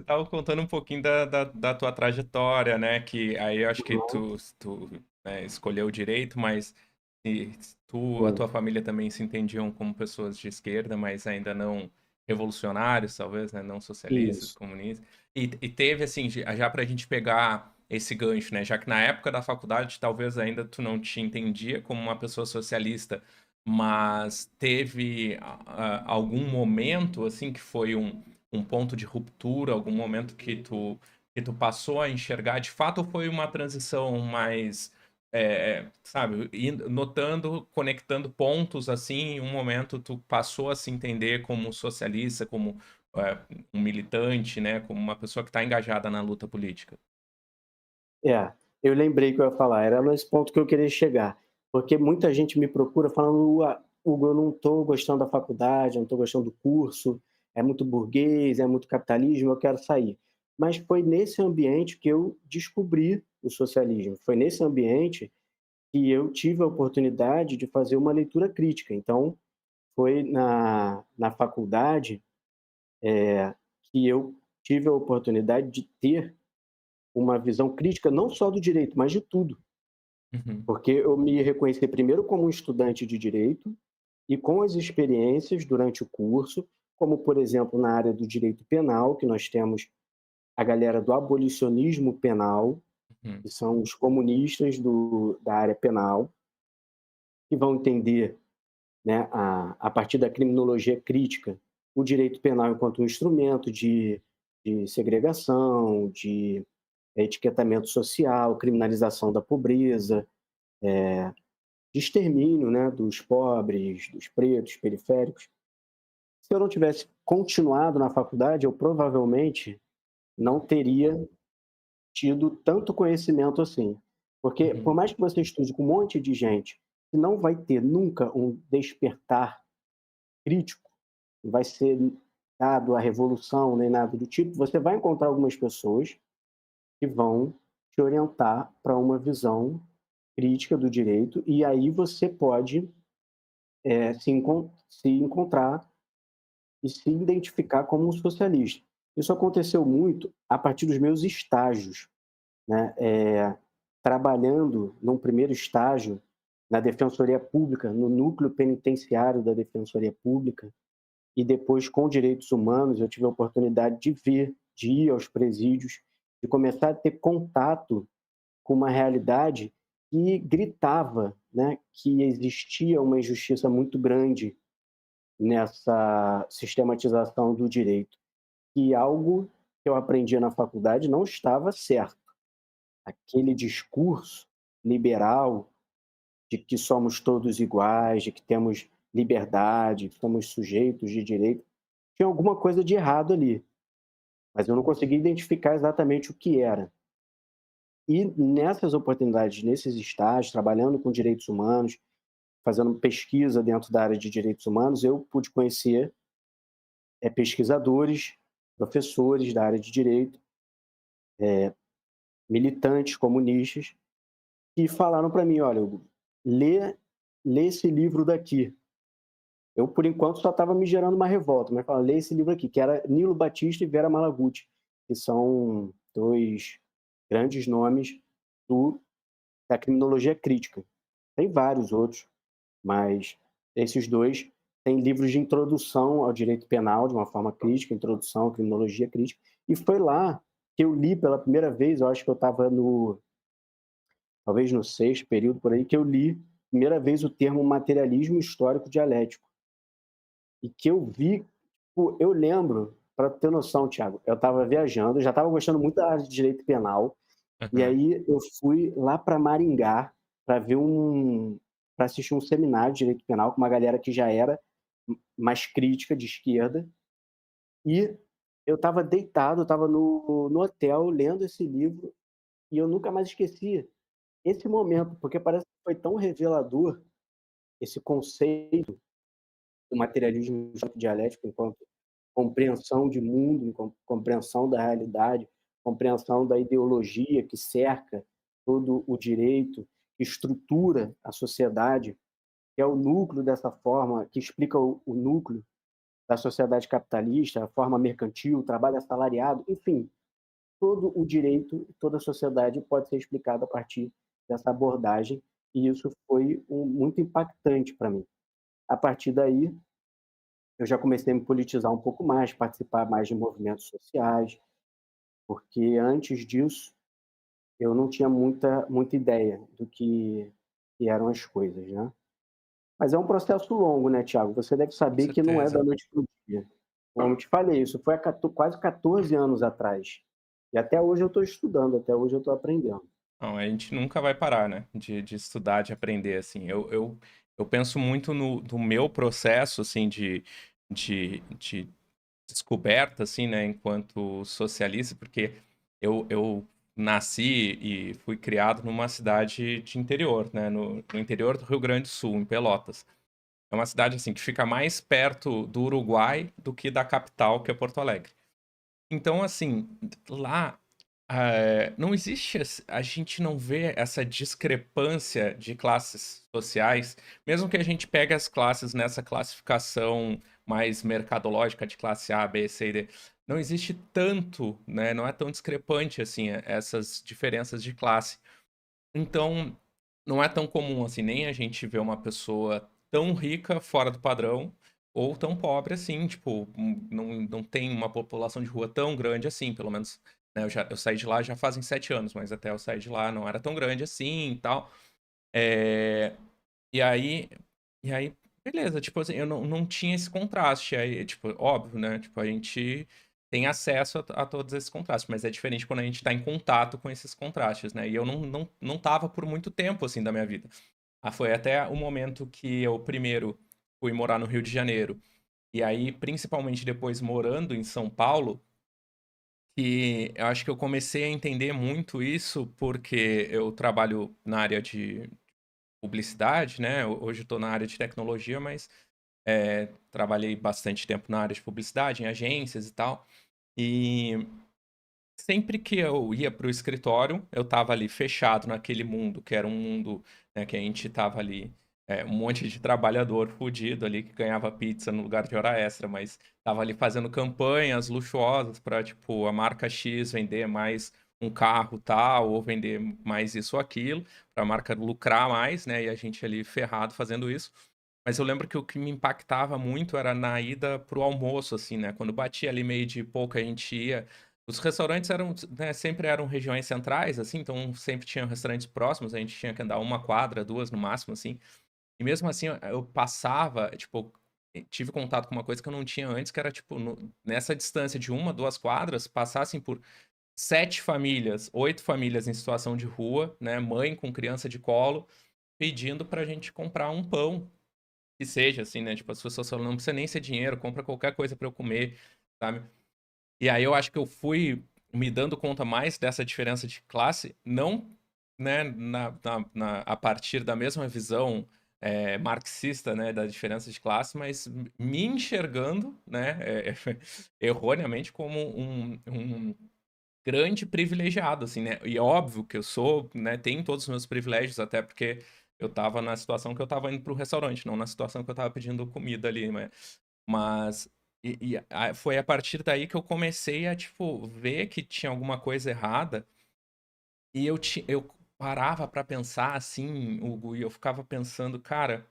estava contando um pouquinho da tua trajetória, né? Que aí eu acho que tu né, escolheu o direito, mas a Sim, tua família também se entendiam como pessoas de esquerda, mas ainda não revolucionários, talvez, né? Não socialistas, isso. comunistas. E teve, assim, já pra gente pegar esse gancho, né? Já que na época da faculdade, talvez ainda tu não te entendia como uma pessoa socialista, mas teve algum momento, assim, que foi um ponto de ruptura, algum momento que tu passou a enxergar, de fato foi uma transição mais, sabe, notando, conectando pontos assim, em um momento tu passou a se entender como socialista, como é, um militante, né, como uma pessoa que está engajada na luta política. É, eu lembrei que eu ia falar, era nesse ponto que eu queria chegar, porque muita gente me procura falando: Hugo, eu não estou gostando da faculdade, eu não estou gostando do curso, é muito burguês, é muito capitalismo, eu quero sair". Mas foi nesse ambiente que eu descobri o socialismo, foi nesse ambiente que eu tive a oportunidade de fazer uma leitura crítica. Então, foi na faculdade, que eu tive a oportunidade de ter uma visão crítica não só do direito, mas de tudo. Uhum, Porque eu me reconheci primeiro como um estudante de direito e com as experiências durante o curso, como, por exemplo, na área do direito penal, que nós temos a galera do abolicionismo penal, uhum, que são os comunistas da área penal, que vão entender, né, a partir da criminologia crítica, o direito penal enquanto um instrumento de segregação, de etiquetamento social, criminalização da pobreza, de extermínio, né, dos pobres, dos pretos, periféricos. Se eu não tivesse continuado na faculdade, eu provavelmente não teria tido tanto conhecimento assim. Porque, por uhum, mais que você estude com um monte de gente que não vai ter nunca um despertar crítico, não vai ser dado a revolução nem nada do tipo, você vai encontrar algumas pessoas que vão te orientar para uma visão crítica do direito, e aí você pode se encontrar e se identificar como um socialista. Isso aconteceu muito a partir dos meus estágios, né? Trabalhando num primeiro estágio na Defensoria Pública, no núcleo penitenciário da Defensoria Pública, e depois com direitos humanos, eu tive a oportunidade de ver, de ir aos presídios, de começar a ter contato com uma realidade que gritava, né, que existia uma injustiça muito grande nessa sistematização do direito, e algo que eu aprendia na faculdade não estava certo. Aquele discurso liberal de que somos todos iguais, de que temos liberdade, que somos sujeitos de direito, tinha alguma coisa de errado ali, mas eu não conseguia identificar exatamente o que era. E nessas oportunidades, nesses estágios, trabalhando com direitos humanos, fazendo pesquisa dentro da área de direitos humanos, eu pude conhecer pesquisadores, professores da área de direito, militantes comunistas, que falaram para mim: olha, Hugo, lê, lê esse livro daqui. Eu, por enquanto, só estava me gerando uma revolta, mas falaram: lê esse livro aqui, que era Nilo Batista e Vera Malaguti, que são dois grandes nomes do, da criminologia crítica. Tem vários outros, mas esses dois têm livros de introdução ao direito penal de uma forma crítica, introdução à criminologia crítica, e foi lá que eu li pela primeira vez, eu acho que eu estava no talvez no sexto período por aí, que eu li primeira vez o termo materialismo histórico dialético, e que eu vi, tipo, eu lembro, para ter noção, Thiago, eu estava viajando, já estava gostando muito da área de direito penal, e uhum, aí eu fui lá para Maringá para ver para assistir um seminário de direito penal com uma galera que já era mais crítica de esquerda, e eu estava deitado, eu estava no hotel lendo esse livro, e eu nunca mais esqueci esse momento, porque parece que foi tão revelador esse conceito do materialismo dialético enquanto compreensão de mundo, compreensão da realidade, compreensão da ideologia que cerca todo o direito, que estrutura a sociedade, que é o núcleo dessa forma, que explica o núcleo da sociedade capitalista, a forma mercantil, o trabalho assalariado, enfim, todo o direito, toda a sociedade pode ser explicada a partir dessa abordagem, e isso foi muito impactante para mim. A partir daí, eu já comecei a me politizar um pouco mais, participar mais de movimentos sociais, porque antes disso eu não tinha muita ideia do que eram as coisas, né. Mas é um processo longo, né, Tiago? Você deve Com saber que não é da certeza. noite para o dia. Como eu te falei, isso foi há quase 14 anos atrás. E até hoje eu estou estudando, até hoje eu estou aprendendo. Não, a gente nunca vai parar, né, de estudar, de aprender, assim. Eu penso muito no meu processo, assim, de descoberta, assim, né, enquanto socialista, porque eu nasci e fui criado numa cidade de interior, né, no interior do Rio Grande do Sul, em Pelotas. É uma cidade, assim, que fica mais perto do Uruguai do que da capital, que é Porto Alegre. Então, assim, lá, não existe a gente não vê essa discrepância de classes sociais, mesmo que a gente pegue as classes nessa classificação mais mercadológica de classe A, B, C e D, não existe tanto, né, não é tão discrepante, assim, essas diferenças de classe. Então, não é tão comum assim, nem a gente ver uma pessoa tão rica fora do padrão, ou tão pobre assim, tipo, não tem uma população de rua tão grande assim, pelo menos, né, eu saí de lá já fazem 7 anos, mas até eu sair de lá não era tão grande assim e tal. Eh, e aí e aí, beleza, tipo assim, eu não tinha esse contraste, aí, tipo, óbvio, né, tipo, a gente tem acesso a todos esses contrastes, mas é diferente quando a gente tá em contato com esses contrastes, né, e eu não estava por muito tempo, assim, da minha vida. Foi até o momento que eu primeiro fui morar no Rio de Janeiro, e aí, principalmente depois morando em São Paulo, que eu acho que eu comecei a entender muito isso, porque eu trabalho na área de publicidade, né, hoje eu tô na área de tecnologia, mas trabalhei bastante tempo na área de publicidade, em agências e tal. E sempre que eu ia para o escritório, eu estava ali fechado naquele mundo, que era um mundo, né, que a gente estava ali, um monte de trabalhador fudido ali que ganhava pizza no lugar de hora extra, mas estava ali fazendo campanhas luxuosas para, tipo, a marca X vender mais um carro tal, ou vender mais isso ou aquilo, para a marca lucrar mais, né? E a gente ali ferrado fazendo isso. Mas eu lembro que o que me impactava muito era na ida pro almoço, assim, né? Quando batia ali meio de pouco, a gente ia. Os restaurantes eram, né, sempre eram regiões centrais, assim, então sempre tinham restaurantes próximos, a gente tinha que andar uma quadra, duas no máximo, assim. E mesmo assim, eu passava, tipo, tive contato com uma coisa que eu não tinha antes, que era, tipo, nessa distância de uma, duas quadras, passassem por 7 famílias, 8 famílias em situação de rua, né? Mãe com criança de colo, pedindo pra gente comprar um pão que seja, assim, né? Tipo, as pessoas falam, não precisa nem ser dinheiro, compra qualquer coisa pra eu comer, sabe? E aí eu acho que eu fui me dando conta mais dessa diferença de classe, não, né, a partir da mesma visão marxista, né, da diferença de classe, mas me enxergando, né, erroneamente como um grande privilegiado, assim, né? E é óbvio que eu sou, né, tenho todos os meus privilégios, até porque eu tava na situação que eu tava indo pro restaurante, não na situação que eu tava pedindo comida ali, né? Mas foi a partir daí que eu comecei a, tipo, ver que tinha alguma coisa errada e eu parava pra pensar assim, Hugo, e eu ficava pensando, cara,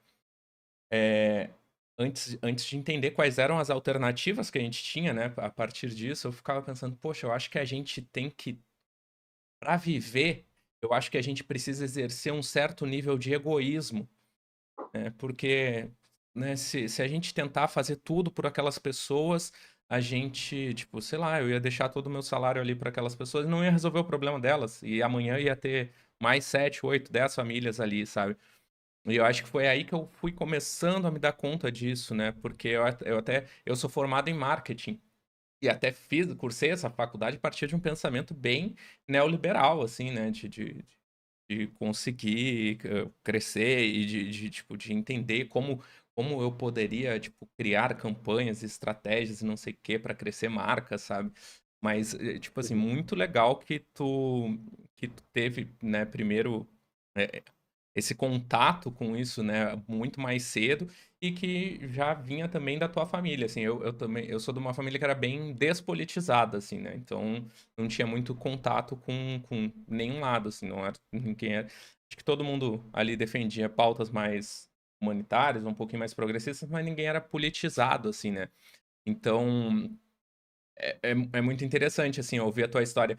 antes de entender quais eram as alternativas que a gente tinha, né, a partir disso, eu ficava pensando, poxa, eu acho que a gente tem que para viver, eu acho que a gente precisa exercer um certo nível de egoísmo, né? Porque, né, se a gente tentar fazer tudo por aquelas pessoas, a gente, tipo, sei lá, eu ia deixar todo o meu salário ali para aquelas pessoas e não ia resolver o problema delas. E amanhã ia ter mais 7, 8, 10 famílias ali, sabe? E eu acho que foi aí que eu fui começando a me dar conta disso, né? Porque eu sou formado em marketing. E até cursei essa faculdade a partir de um pensamento bem neoliberal, assim, né? De conseguir crescer e tipo, de entender como eu poderia, tipo, criar campanhas, estratégias e não sei o quê para crescer marcas, sabe? Mas, tipo assim, Uhum. muito legal que tu teve, né, primeiro. esse contato com isso, né, muito mais cedo e que já vinha também da tua família, assim, eu também eu sou de uma família que era bem despolitizada, assim, né, então não tinha muito contato com nenhum lado, assim, não era ninguém era acho que todo mundo ali defendia pautas mais humanitárias, um pouquinho mais progressistas, mas ninguém era politizado, assim, né. Então, é muito interessante, assim, ouvir a tua história.